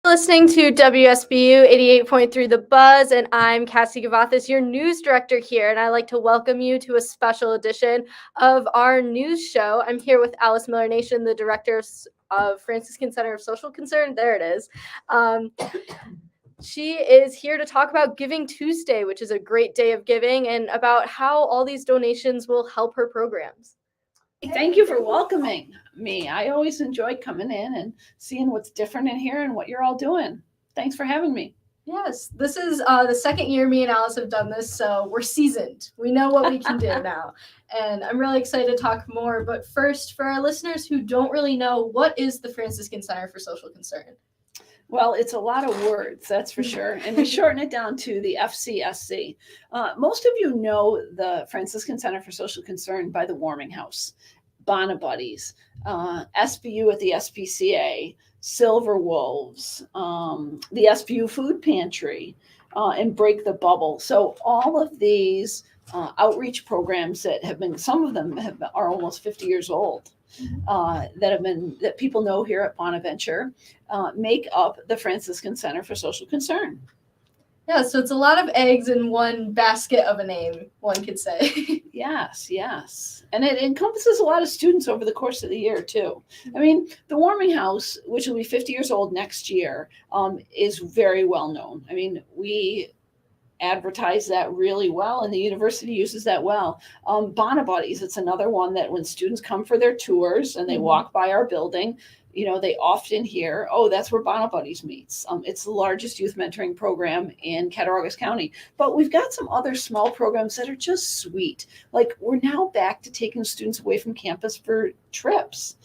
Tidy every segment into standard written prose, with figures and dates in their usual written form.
Listening to WSBU 88.3 The Buzz, and I'm Cassidey Kavathas, your news director here, and I'd like to welcome you to a special edition of our news show. I'm here with Alice Miller Nation, the director of Franciscan Center of Social Concern. There it is. She is here to talk about Giving Tuesday, which is a great day of giving, and about how all these donations will help her programs. Thank you for welcoming me. I always enjoy coming in and seeing what's different in here and what you're all doing. Thanks for having me. Yes, this is the second year me and Alice have done this, so we're seasoned. We know what we can do now. And I'm really excited to talk more. But first, for our listeners who don't really know, what is the Franciscan Center for Social Concern? Well, it's a lot of words, that's for sure. And we shorten it down to the FCSC. Most of you know the Franciscan Center for Social Concern by the Warming House, Bonabuddies, SBU at the SPCA, Silver Wolves, the SBU Food Pantry, and Break the Bubble. So all of these outreach programs that have been, some of them are almost 50 years old. That people know here at Bonaventure make up the Franciscan Center for Social Concern. Yeah, so it's a lot of eggs in one basket of a name, one could say. Yes. And it encompasses a lot of students over the course of the year, too. I mean, the Warming House, which will be 50 years old next year, is very well known. I mean, we advertise that really well, and the university uses that well. Bonabuddies, it's another one that when students come for their tours and they walk by our building, you know, they often hear, oh, that's where Bonabuddies meets. It's the largest youth mentoring program in Cattaraugus County. But we've got some other small programs that are just sweet. Like, we're now back to taking students away from campus for trips.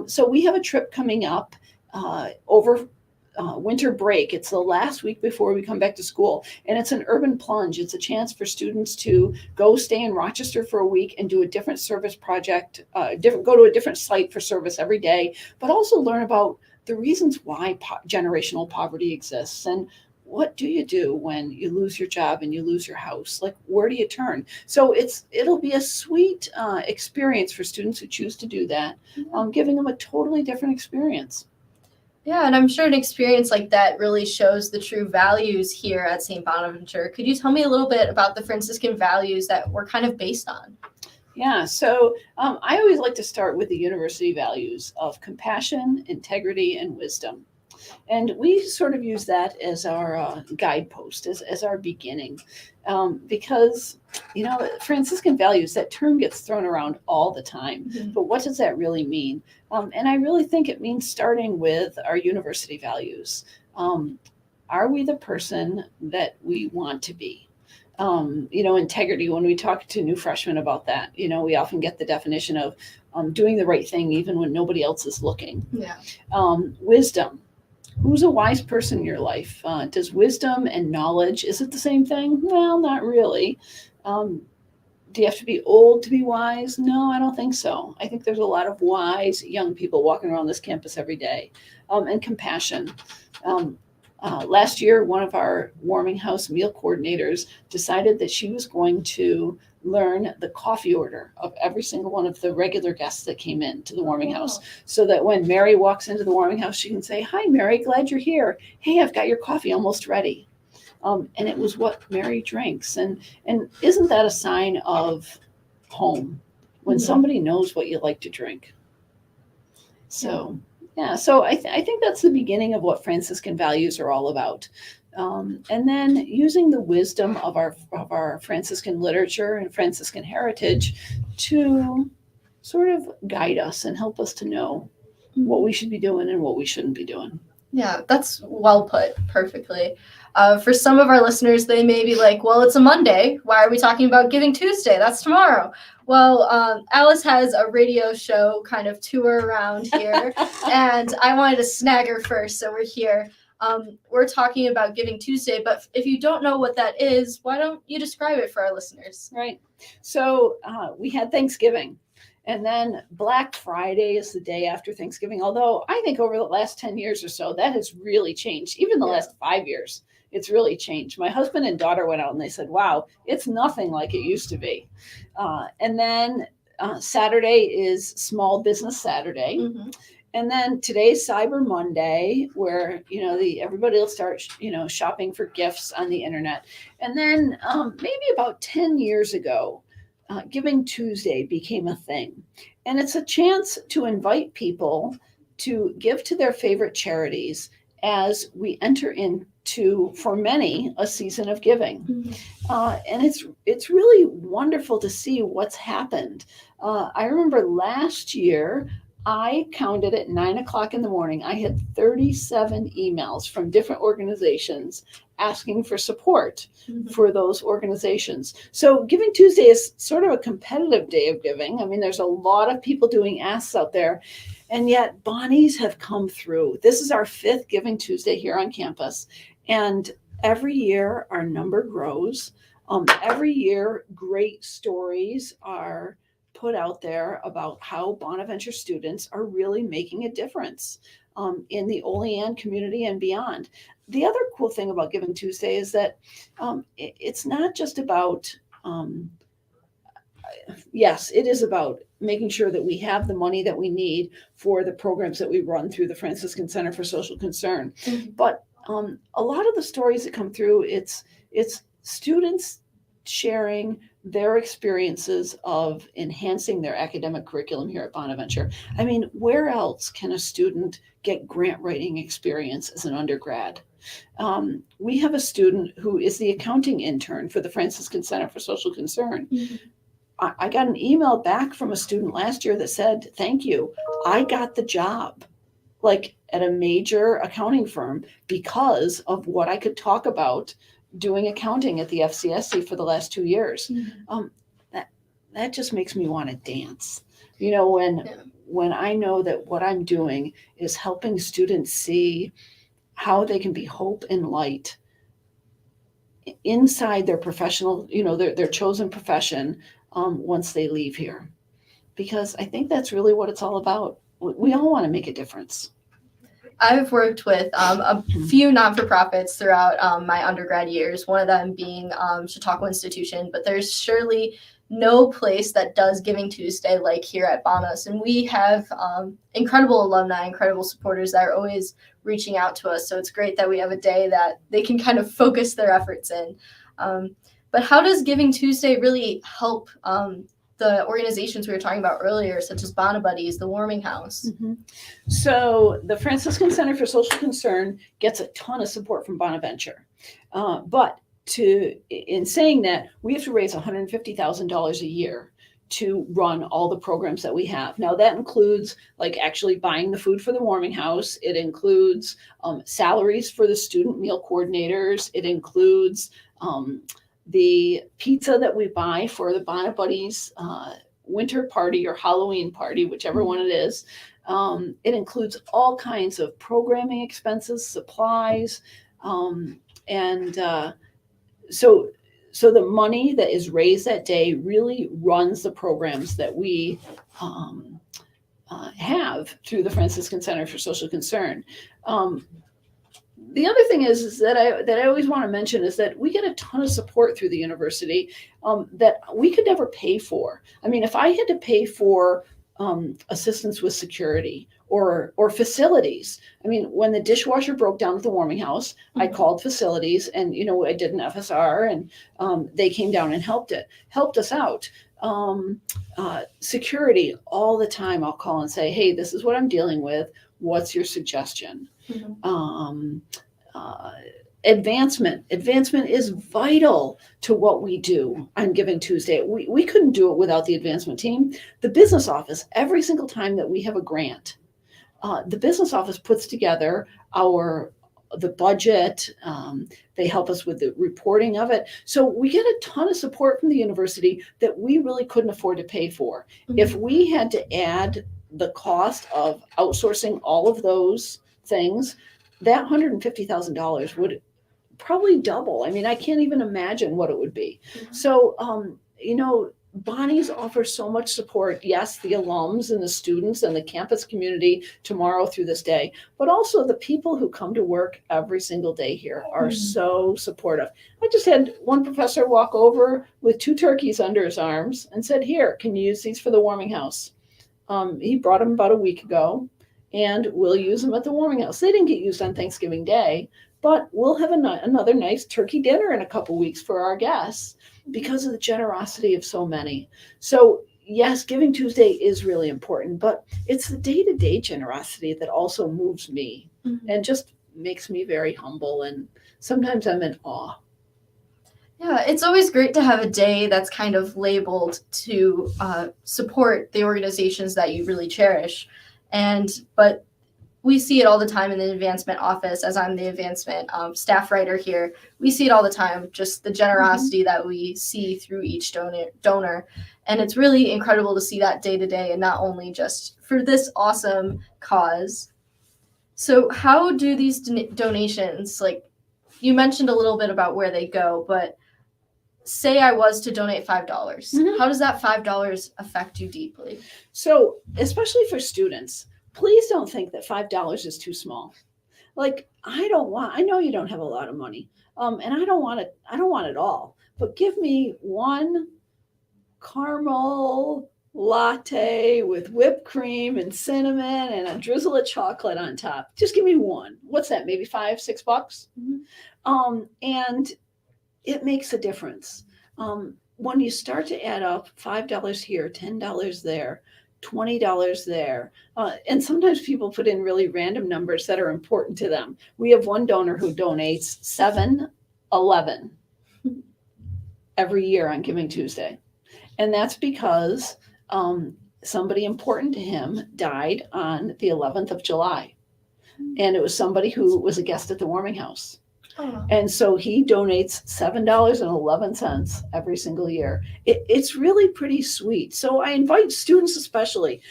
So we have a trip coming up over winter break. It's the last week before we come back to school, and it's an urban plunge. It's a chance for students to go stay in Rochester for a week and do a different service project, go to a different site for service every day, but also learn about the reasons why generational poverty exists and what do you do when you lose your job and you lose your house? Like, where do you turn? So it'll be a sweet experience for students who choose to do that, giving them a totally different experience. Yeah, and I'm sure an experience like that really shows the true values here at St. Bonaventure. Could you tell me a little bit about the Franciscan values that we're kind of based on? Yeah, so I always like to start with the university values of compassion, integrity, and wisdom. And we sort of use that as our guidepost, as our beginning, because, you know, Franciscan values, that term gets thrown around all the time. But what does that really mean? And I really think it means starting with our university values. Are we the person that we want to be? You know, integrity, when we talk to new freshmen about that, you know, we often get the definition of doing the right thing even when nobody else is looking. Yeah. Wisdom. Who's a wise person in your life? Does wisdom and knowledge, is it the same thing? Well, not really. Do you have to be old to be wise? No, I don't think so. I think there's a lot of wise young people walking around this campus every day. And compassion. Last year, one of our Warming House meal coordinators decided that she was going to learn the coffee order of every single one of the regular guests that came in to the Warming House, so that when Mary walks into the Warming House, she can say, "Hi, Mary, glad you're here. Hey, I've got your coffee almost ready." And it was what Mary drinks. And isn't that a sign of home when somebody knows what you like to drink? So, yeah, so I think that's the beginning of what Franciscan values are all about. And then using the wisdom of our Franciscan literature and Franciscan heritage to sort of guide us and help us to know what we should be doing and what we shouldn't be doing. Yeah, that's well put perfectly. For some of our listeners, they may be like, well, it's a Monday. Why are we talking about Giving Tuesday? That's tomorrow. Well, Alice has a radio show kind of tour around here, and I wanted to snag her first, so we're here. We're talking about Giving Tuesday, but if you don't know what that is, why don't you describe it for our listeners? Right. So we had Thanksgiving, and then Black Friday is the day after Thanksgiving. Although I think over the last 10 years or so, that has really changed. Even the last 5 years, it's really changed. My husband and daughter went out and they said, wow, it's nothing like it used to be. And then Saturday is Small Business Saturday. And then today's Cyber Monday, where everybody will start shopping for gifts on the internet. And then maybe about 10 years ago, Giving Tuesday became a thing, and it's a chance to invite people to give to their favorite charities as we enter into, for many, a season of giving. And it's really wonderful to see what's happened. I remember last year, I counted at 9 o'clock in the morning, I had 37 emails from different organizations asking for support for those organizations. So Giving Tuesday is sort of a competitive day of giving. I mean, there's a lot of people doing asks out there, and yet Bonnies have come through. This is our 5th Giving Tuesday here on campus, and every year our number grows. Every year, great stories are put out there about how Bonaventure students are really making a difference in the Olean community and beyond. The other cool thing about Giving Tuesday is that it's not just about, yes, it is about making sure that we have the money that we need for the programs that we run through the Franciscan Center for Social Concern. But a lot of the stories that come through, it's students sharing their experiences of enhancing their academic curriculum here at Bonaventure. I mean, where else can a student get grant writing experience as an undergrad? We have a student who is the accounting intern for the Franciscan Center for Social Concern. I got an email back from a student last year that said, "Thank you, I got the job like at a major accounting firm because of what I could talk about doing accounting at the FCSC for the last 2 years." That just makes me want to dance. When I know that what I'm doing is helping students see how they can be hope and light inside their professional, their chosen profession once they leave here. Because I think that's really what it's all about. We all want to make a difference. I've worked with a few not-for-profits throughout my undergrad years, one of them being Chautauqua Institution, but there's surely no place that does Giving Tuesday like here at Bonas. And we have incredible alumni, incredible supporters that are always reaching out to us. So it's great that we have a day that they can kind of focus their efforts in. But how does Giving Tuesday really help the organizations we were talking about earlier, such as Bonabuddies, the Warming House? So the Franciscan Center for Social Concern gets a ton of support from Bonaventure. But in saying that, we have to raise $150,000 a year to run all the programs that we have. Now that includes like actually buying the food for the Warming House. It includes salaries for the student meal coordinators. It includes the pizza that we buy for the Bonabuddies winter party or Halloween party, whichever one it is. It includes all kinds of programming expenses, supplies, so the money that is raised that day really runs the programs that we have through the Franciscan Center for Social Concern. The other thing is that I always want to mention is that we get a ton of support through the university that we could never pay for. I mean, if I had to pay for assistance with security or facilities. I mean, when the dishwasher broke down at the Warming House, I called facilities and, I did an FSR and they came down and helped us out. Security, all the time I'll call and say, hey, this is what I'm dealing with. What's your suggestion? Advancement is vital to what we do on Giving Tuesday. We couldn't do it without the advancement team. The business office, every single time that we have a grant, the business office puts together the budget. They help us with the reporting of it. So we get a ton of support from the university that we really couldn't afford to pay for. If we had to add the cost of outsourcing all of those things, that $150,000 would probably double. I mean, I can't even imagine what it would be. So, Bonnie's offers so much support. Yes, the alums and the students and the campus community tomorrow through this day, but also the people who come to work every single day here are so supportive. I just had one professor walk over with 2 turkeys under his arms and said, here, can you use these for the Warming House? He brought them about a week ago. and we'll use them at the warming house. They didn't get used on Thanksgiving Day, but we'll have another nice turkey dinner in a couple weeks for our guests because of the generosity of so many. So yes, Giving Tuesday is really important, but it's the day-to-day generosity that also moves me and just makes me very humble. And sometimes I'm in awe. Yeah, it's always great to have a day that's kind of labeled to support the organizations that you really cherish. But we see it all the time in the advancement office, as I'm the advancement staff writer here. We see it all the time, just the generosity that we see through each donor. And it's really incredible to see that day to day, and not only just for this awesome cause. So how do these donations, like you mentioned a little bit about where they go, but say I was to donate $5. How does that $5 affect you deeply? So especially for students, please don't think that $5 is too small. Like, I know you don't have a lot of money, and I don't want it all, but give me one caramel latte with whipped cream and cinnamon and a drizzle of chocolate on top. Just give me one. What's that? Maybe $5-6? And it makes a difference. When you start to add up $5 here, $10 there, $20 there. And sometimes people put in really random numbers that are important to them. We have one donor who donates $7.11 every year on Giving Tuesday. And that's because somebody important to him died on the 11th of July. And it was somebody who was a guest at the warming house. And so he donates $7.11 every single year. It's really pretty sweet. So I invite students especially,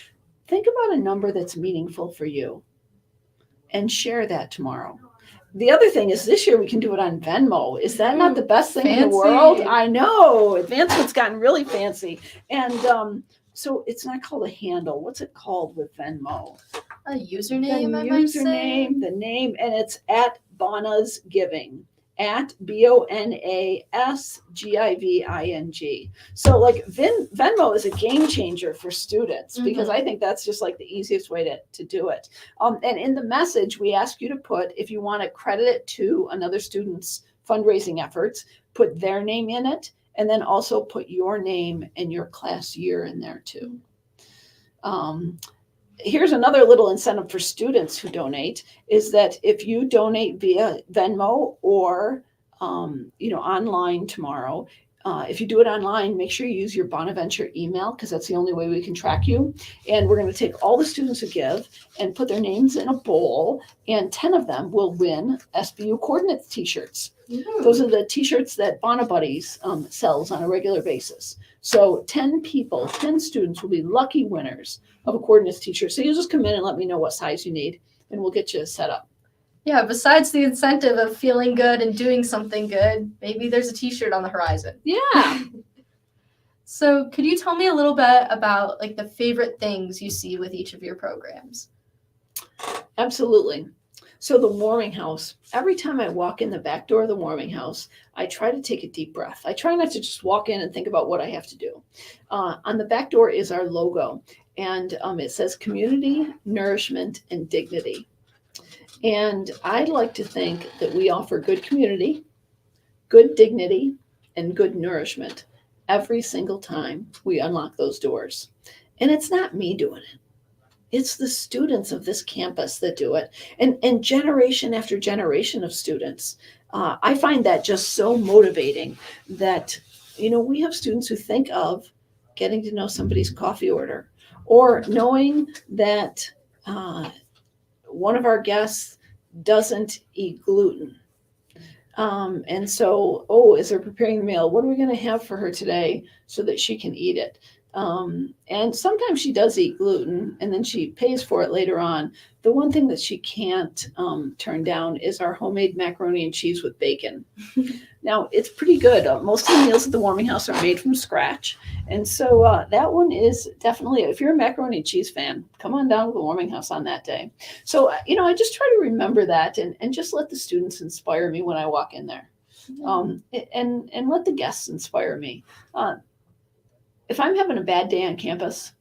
think about a number that's meaningful for you and share that tomorrow. The other thing is this year we can do it on Venmo. Is that not the best thing in the world? I know. Advancement's gotten really fancy. And so it's not called a handle. What's it called with Venmo? A username, The I might say. username, the name, and it's at Bona's Giving, at BONASGIVING. So like Venmo is a game changer for students because I think that's just like the easiest way to do it. And in the message, we ask you to put, if you want to credit it to another student's fundraising efforts, put their name in it, and then also put your name and your class year in there too. Here's another little incentive for students who donate is that if you donate via Venmo or, online tomorrow, if you do it online, make sure you use your Bonaventure email because that's the only way we can track you. And we're going to take all the students who give and put their names in a bowl, and 10 of them will win SBU coordinates t-shirts. Those are the t-shirts that Bona Buddies sells on a regular basis. So 10 students will be lucky winners of a coordinates t-shirt. So you'll just come in and let me know what size you need, and we'll get you set up. Yeah, besides the incentive of feeling good and doing something good, maybe there's a t-shirt on the horizon. Yeah. So could you tell me a little bit about like the favorite things you see with each of your programs? Absolutely. So the warming house, every time I walk in the back door of the warming house, I try to take a deep breath. I try not to just walk in and think about what I have to do. On the back door is our logo, and it says community, nourishment, and dignity. And I'd like to think that we offer good community, good dignity, and good nourishment every single time we unlock those doors. And it's not me doing it. It's the students of this campus that do it, and generation after generation of students. I find that just so motivating that, we have students who think of getting to know somebody's coffee order, or knowing that one of our guests doesn't eat gluten. And so, as they're preparing the meal, what are we going to have for her today so that she can eat it? And sometimes she does eat gluten, and then she pays for it later on. The one thing that she can't turn down is our homemade macaroni and cheese with bacon. Now, it's pretty good. Most of the meals at the warming house are made from scratch. And so that one is definitely, if you're a macaroni and cheese fan, come on down to the warming house on that day. So, I just try to remember that and just let the students inspire me when I walk in there. And let the guests inspire me. If I'm having a bad day on campus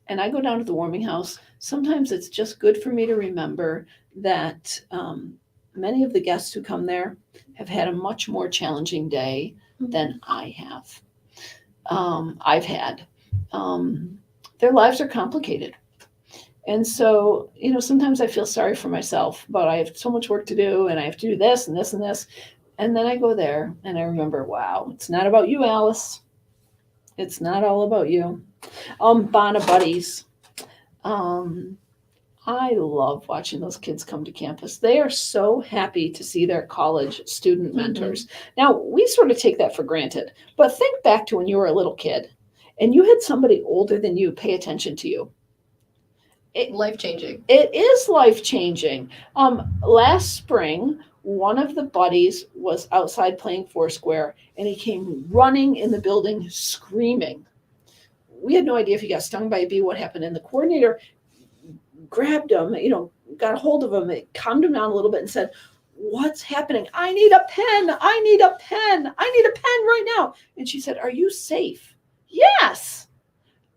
and I go down to the warming house, sometimes it's just good for me to remember that many of the guests who come there have had a much more challenging day than I have. I've had. Their lives are complicated. And so, sometimes I feel sorry for myself, but I have so much work to do and I have to do this and this and this. And then I go there and I remember, wow, it's not about you, Alice. It's not all about you. Bona Buddies. I love watching those kids come to campus. They are so happy to see their college student mentors. Now, we sort of take that for granted, but think back to when you were a little kid and you had somebody older than you pay attention to you. Life-changing. It is life-changing. Last spring, one of the buddies was outside playing Foursquare, and he came running in the building screaming. We had no idea if he got stung by a bee, what happened. And the coordinator grabbed him, got a hold of him, it calmed him down a little bit and said, "What's happening? I need a pen. I need a pen. I need a pen right now." And she said, "Are you safe?" "Yes."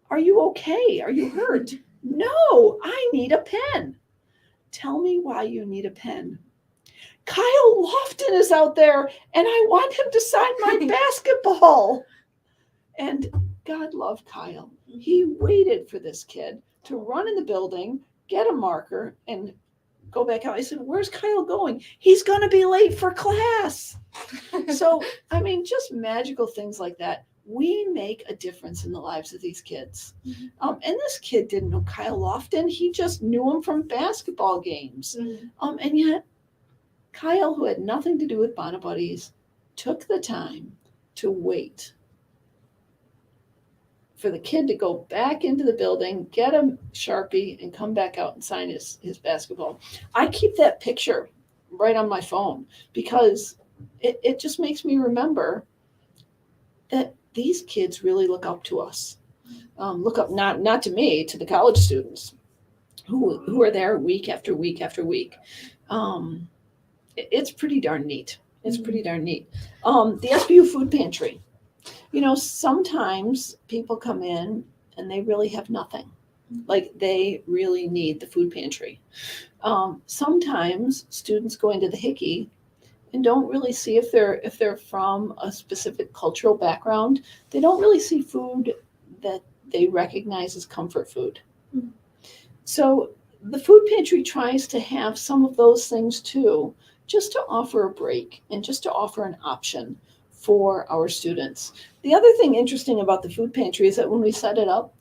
"Are you okay? Are you hurt?" "No, I need a pen." "Tell me why you need a pen." "Kyle Lofton is out there and I want him to sign my basketball." And God love Kyle. He waited for this kid to run in the building, get a marker, and go back out. I said, "Where's Kyle going?" "He's going to be late for class." So, just magical things like that. We make a difference in the lives of these kids. And this kid didn't know Kyle Lofton. He just knew him from basketball games. And yet, Kyle, who had nothing to do with Bona Buddies, took the time to wait for the kid to go back into the building, get a Sharpie, and come back out and sign his basketball. I keep that picture right on my phone because it just makes me remember that these kids really look up to us. Look up, not to me, to the college students who are there week after week after week. It's pretty darn neat. It's pretty darn neat. The SBU food pantry. Sometimes people come in and they really have nothing. Like they really need the food pantry. Sometimes students go into the Hickey and don't really see if they're from a specific cultural background. They don't really see food that they recognize as comfort food. So the food pantry tries to have some of those things too, just to offer a break and just to offer an option for our students. The other thing interesting about the food pantry is that when we set it up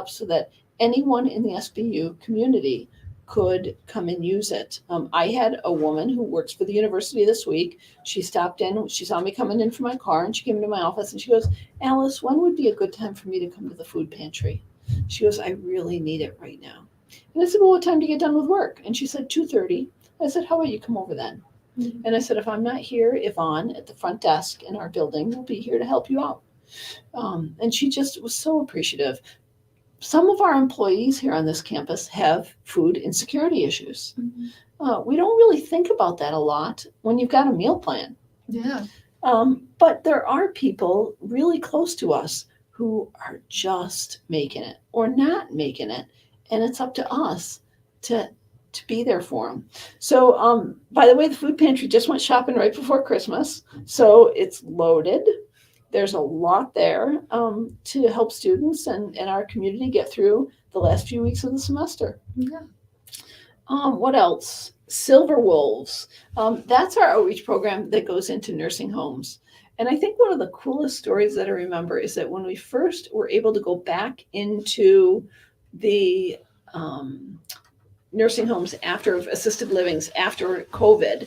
so that anyone in the SBU community could come and use it. I had a woman who works for the university this week. She stopped in, she saw me coming in from my car, and she came into my office and she goes, "Alice, when would be a good time for me to come to the food pantry?" She goes, "I really need it right now." And I said, "Well, what time do you get done with work?" And she said, 2:30. I said, "How about you come over then?" And I said, "If I'm not here, Yvonne at the front desk in our building will be here to help you out." And she just was so appreciative. Some of our employees here on this campus have food insecurity issues. We don't really think about that a lot when you've got a meal plan. Yeah. But there are people really close to us who are just making it or not making it. And it's up to us to be there for them. So, by the way, the food pantry just went shopping right before Christmas. So it's loaded. There's a lot there to help students and our community get through the last few weeks of the semester. Yeah. What else? Silver Wolves. That's our outreach program that goes into nursing homes. And I think one of the coolest stories that I remember is that when we first were able to go back into the nursing homes after assisted livings after COVID,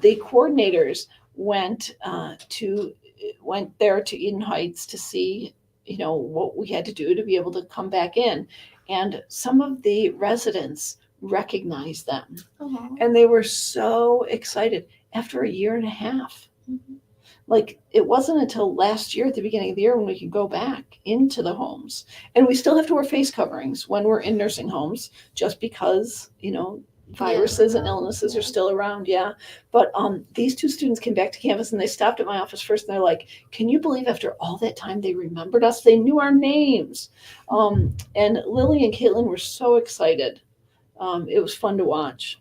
the coordinators went there to Eden Heights to see, what we had to do to be able to come back in. And some of the residents recognized them. And they were so excited after a year and a half. Like it wasn't until last year at the beginning of the year when we could go back into the homes. And we still have to wear face coverings when we're in nursing homes, just because, viruses and illnesses are still around. Yeah. But these two students came back to campus and they stopped at my office first and they're like, can you believe after all that time they remembered us? They knew our names. And Lily and Caitlin were so excited. It was fun to watch.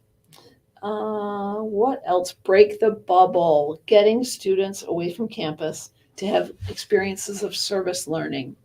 What else? Break the bubble, getting students away from campus to have experiences of service learning.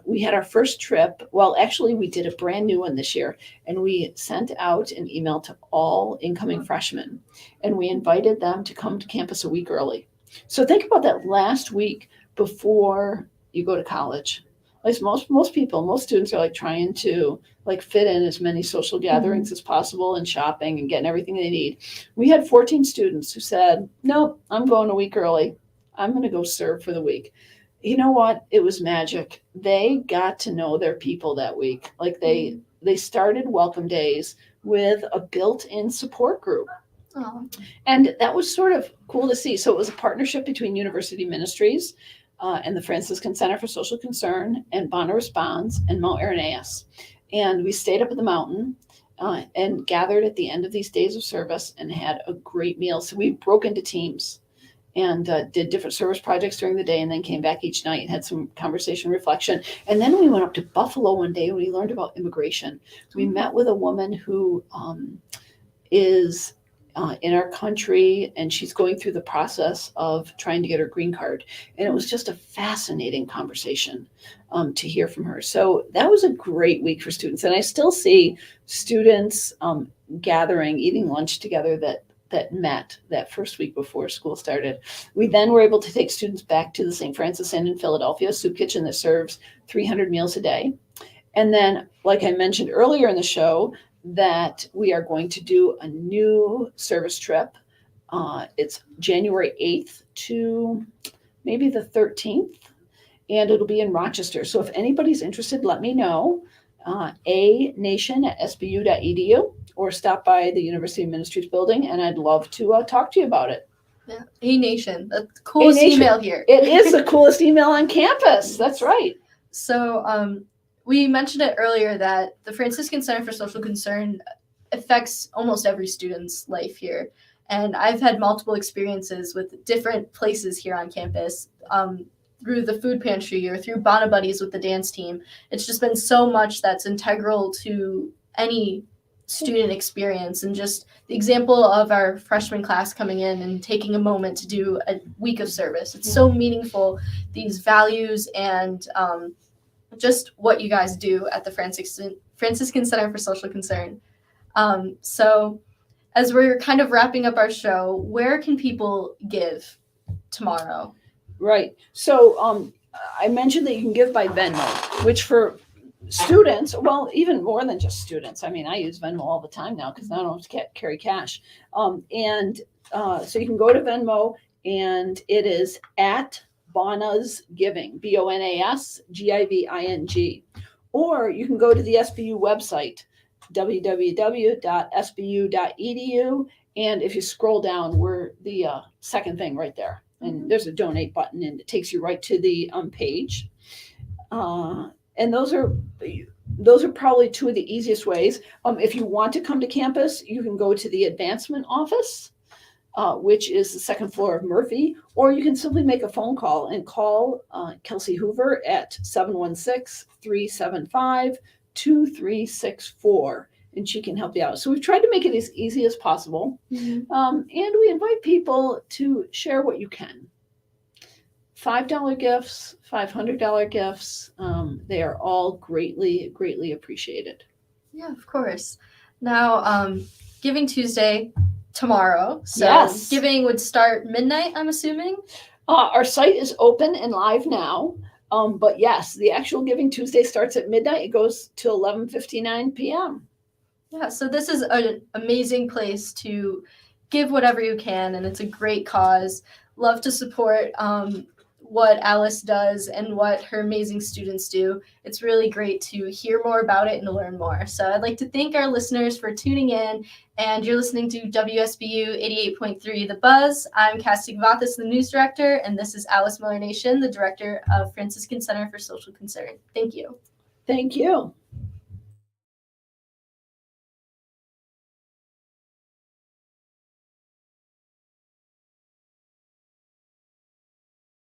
We had our first trip. Well, actually, we did a brand new one this year, and we sent out an email to all incoming freshmen, and we invited them to come to campus a week early. So think about that last week before you go to college. Like most people, most students are like trying to like fit in as many social gatherings as possible and shopping and getting everything they need. We had 14 students who said, nope, I'm going a week early. I'm going to go serve for the week. You know what? It was magic. They got to know their people that week. Like they started welcome days with a built-in support group. Oh. And that was sort of cool to see. So it was a partnership between University Ministries and the Franciscan Center for Social Concern and Bonner Responds and Mount Irenaeus. And we stayed up at the mountain and gathered at the end of these days of service and had a great meal. So we broke into teams and did different service projects during the day and then came back each night and had some conversation, reflection. And then we went up to Buffalo one day and we learned about immigration. We met with a woman who is in our country, and she's going through the process of trying to get her green card. And it was just a fascinating conversation to hear from her. So that was a great week for students. And I still see students gathering, eating lunch together that met that first week before school started. We then were able to take students back to the St. Francis Inn in Philadelphia, soup kitchen that serves 300 meals a day. And then, like I mentioned earlier in the show, that we are going to do a new service trip. It's January 8th to maybe the 13th, and it'll be in Rochester. So if anybody's interested, let me know. anation@sbu.edu or stop by the University Ministries building, and I'd love to talk to you about it. Yeah. A-Nation, the coolest A-Nation. email here. It is the coolest email on campus. That's right. So we mentioned it earlier that the Franciscan Center for Social Concern affects almost every student's life here. And I've had multiple experiences with different places here on campus through the food pantry or through Bona Buddies with the dance team. It's just been so much that's integral to any student experience. And just the example of our freshman class coming in and taking a moment to do a week of service. It's so meaningful, these values and just what you guys do at the Franciscan Center for Social Concern. So as we're kind of wrapping up our show, where can people give tomorrow? Right. So I mentioned that you can give by Venmo, which for students, well, even more than just students. I mean, I use Venmo all the time now because I don't have to carry cash. So you can go to Venmo, and it is at Bona's Giving, BONASGIVING. Or you can go to the SBU website, www.sbu.edu. And if you scroll down, we're the second thing right there. And there's a donate button, and it takes you right to the page. And those are probably two of the easiest ways. If you want to come to campus, you can go to the advancement office, which is the second floor of Murphy, or you can simply make a phone call and call Kelsey Hoover at 716-375-2364, and she can help you out. So we've tried to make it as easy as possible, and we invite people to share what you can. $5 gifts, $500 gifts, they are all greatly, greatly appreciated. Yeah, of course. Now, Giving Tuesday tomorrow. So yes. Giving would start midnight, I'm assuming? Our site is open and live now. But yes, the actual Giving Tuesday starts at midnight. It goes to 11:59 p.m. Yeah, so this is an amazing place to give whatever you can, and it's a great cause. Love to support what Alice does and what her amazing students do. It's really great to hear more about it and to learn more. So I'd like to thank our listeners for tuning in, and you're listening to WSBU 88.3 The Buzz. I'm Cassidey Kavathas, the news director, and this is Alice Miller Nation, the director of Franciscan Center for Social Concern. Thank you. Thank you.